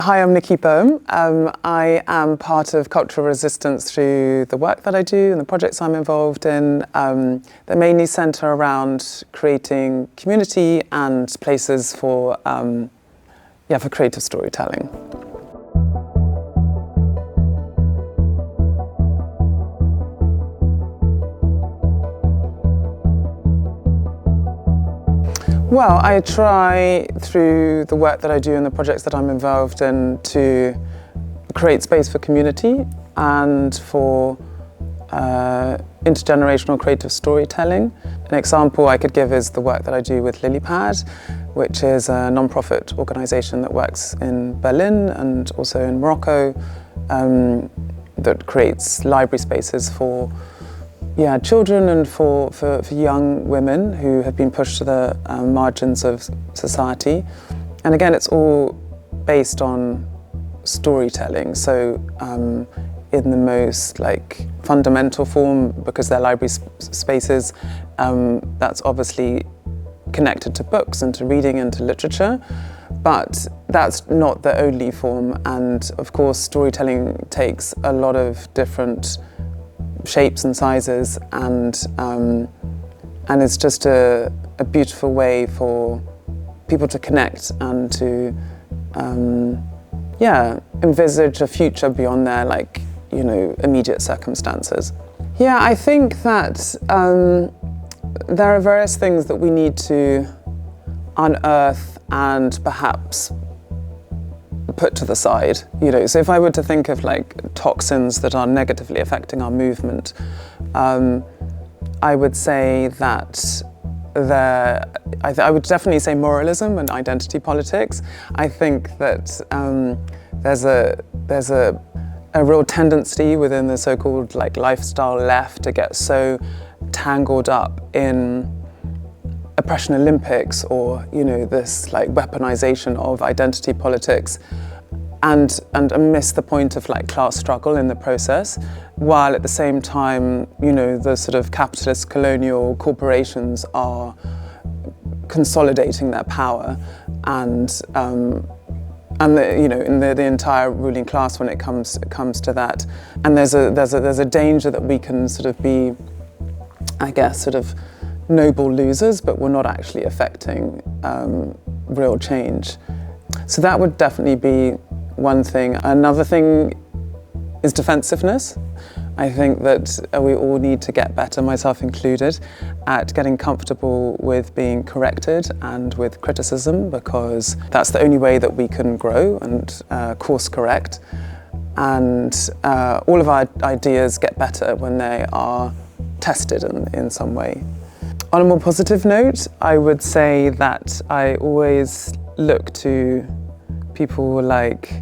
Hi, I'm Nicky Böhm. I am part of Cultural Resistance through the work that I do and the projects I'm involved in. They mainly centre around creating community and places for creative storytelling. Well, I try through the work that I do and the projects that I'm involved in to create space for community and for intergenerational creative storytelling. An example I could give is the work that I do with Lilypad, which is a non-profit organisation that works in Berlin and also in Morocco, that creates library spaces for children and for young women who have been pushed to the margins of society. And again, it's all based on storytelling. So in the most fundamental form, because they're library spaces, that's obviously connected to books and to reading and to literature. But that's not the only form. And of course, storytelling takes a lot of different shapes and sizes, and it's just a beautiful way for people to connect and to envisage a future beyond their immediate circumstances. Yeah, I think that there are various things that we need to unearth and perhaps put to the side, So if I were to think of toxins that are negatively affecting our movement, I would say that I would definitely say moralism and identity politics. I think that there's a real tendency within the so-called lifestyle left to get so tangled up in oppression Olympics or this weaponization of identity politics and miss the point of class struggle in the process, while at the same time the sort of capitalist colonial corporations are consolidating their power and the entire ruling class when it comes to that. And there's a danger that we can sort of be, I guess, sort of noble losers, but we're not actually affecting real change. So that would definitely be one thing. Another thing is defensiveness. I think that we all need to get better, myself included, at getting comfortable with being corrected and with criticism, because that's the only way that we can grow and course correct. And all of our ideas get better when they are tested in some way. On a more positive note, I would say that I always look to people like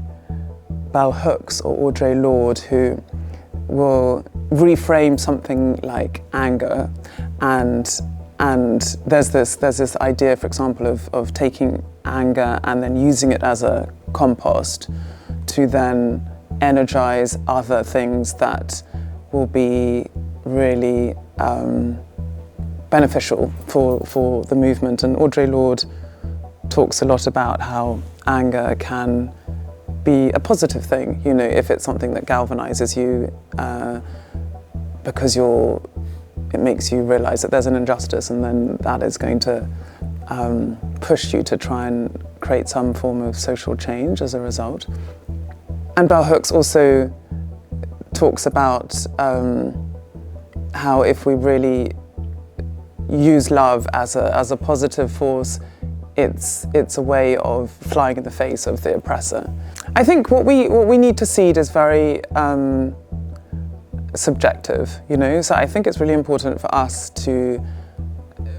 Bell Hooks or Audre Lorde, who will reframe something like anger, and there's this idea, for example, of taking anger and then using it as a compost to then energize other things that will be really beneficial for the movement. And Audre Lorde talks a lot about how anger can be a positive thing, if it's something that galvanizes you because it makes you realize that there's an injustice, and then that is going to push you to try and create some form of social change as a result. And Bell Hooks also talks about how if we really use love as a positive force, it's a way of flying in the face of the oppressor. I think what we need to seed is very subjective, So I think it's really important for us to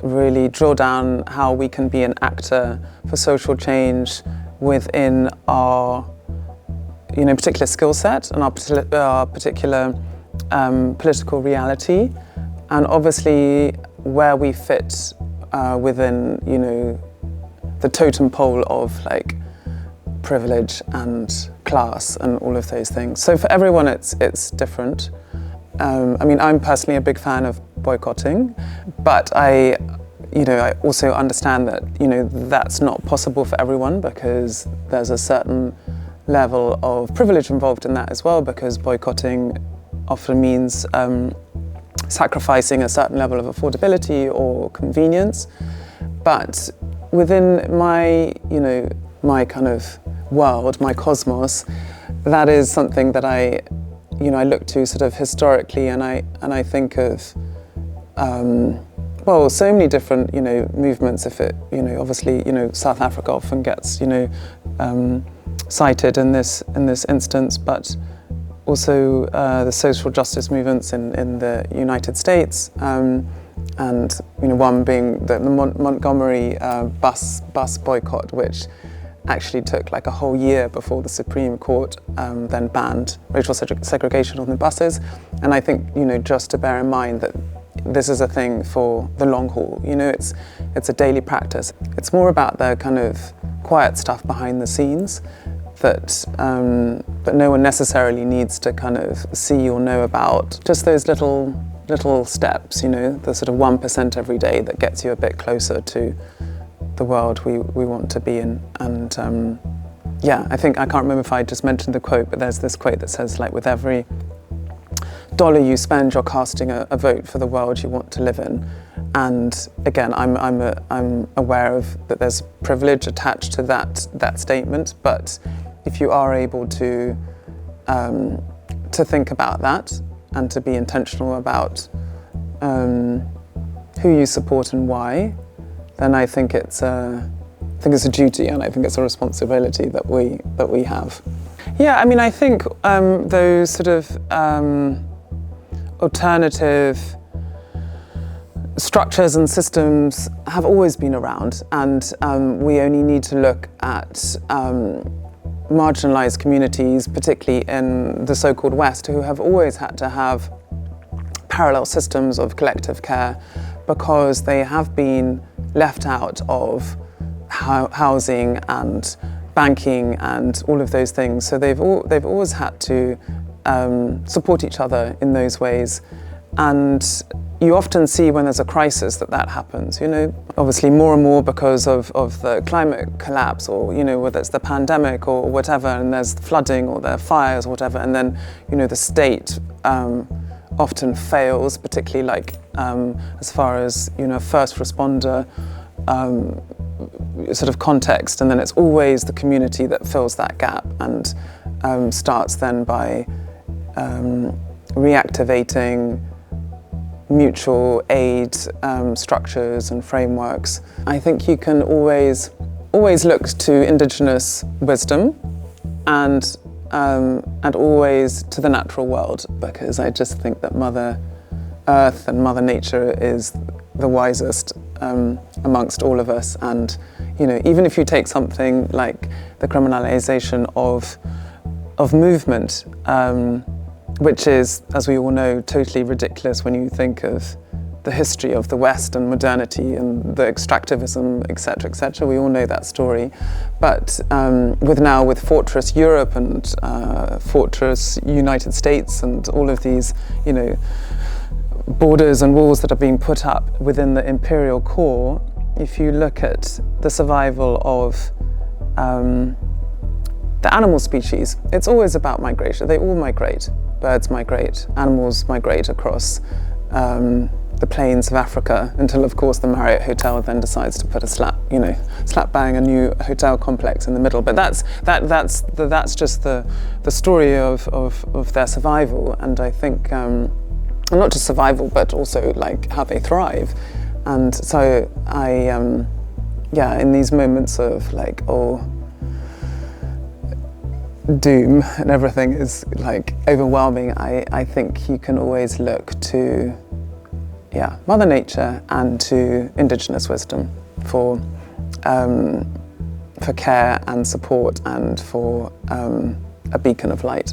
really drill down how we can be an actor for social change within our particular skill set and our particular political reality, and obviously where we fit within the totem pole of privilege and class and all of those things. So for everyone it's different. I'm personally a big fan of boycotting, but I also understand that that's not possible for everyone, because there's a certain level of privilege involved in that as well, because boycotting often means sacrificing a certain level of affordability or convenience. But within my, my kind of world, my cosmos, that is something that I look to sort of historically, and I think of, so many different, movements. If it, obviously, South Africa often gets, cited in this instance, but also the social justice movements in the United States, and one being the Montgomery bus boycott, which actually took like a whole year before the Supreme Court then banned racial segregation on the buses. And I think, just to bear in mind that this is a thing for the long haul. It's a daily practice. It's more about the kind of quiet stuff behind the scenes that no one necessarily needs to kind of see or know about. Just those little steps, the sort of 1% every day that gets you a bit closer to the world we want to be in. And I think, I can't remember if I just mentioned the quote, but there's this quote that says, like, with every dollar you spend, you're casting a vote for the world you want to live in. And again, I'm aware of that there's privilege attached to that statement, but if you are able to think about that and to be intentional about who you support and why, then I think it's a duty, and I think it's a responsibility that we have. Yeah, I mean, I think those sort of alternative structures and systems have always been around, and we only need to look at marginalised communities, particularly in the so-called West, who have always had to have parallel systems of collective care because they have been left out of housing and banking and all of those things. So they've always had to support each other in those ways. And you often see when there's a crisis that happens, obviously more and more because of the climate collapse, or, whether it's the pandemic or whatever, and there's flooding or there are fires or whatever, and then, the state often fails, particularly like as far as, first responder sort of context, and then it's always the community that fills that gap and starts then by reactivating mutual aid structures and frameworks. I think you can always look to Indigenous wisdom and always to the natural world, because I just think that Mother Earth and Mother Nature is the wisest amongst all of us. And even if you take something like the criminalization of movement, which is, as we all know, totally ridiculous when you think of the history of the West and modernity and the extractivism, etc., etc. We all know that story. But with Fortress Europe and Fortress United States and all of these, borders and walls that are being put up within the imperial core, if you look at the survival of the animal species, it's always about migration. They all migrate. Birds migrate, animals migrate across the plains of Africa until, of course, the Marriott Hotel then decides to put a slap bang a new hotel complex in the middle. But that's just the story of their survival, and I think not just survival, but also like how they thrive. And so I, in these moments of like, doom and everything is like overwhelming, I think you can always look to Mother Nature and to Indigenous wisdom for care and support and for a beacon of light.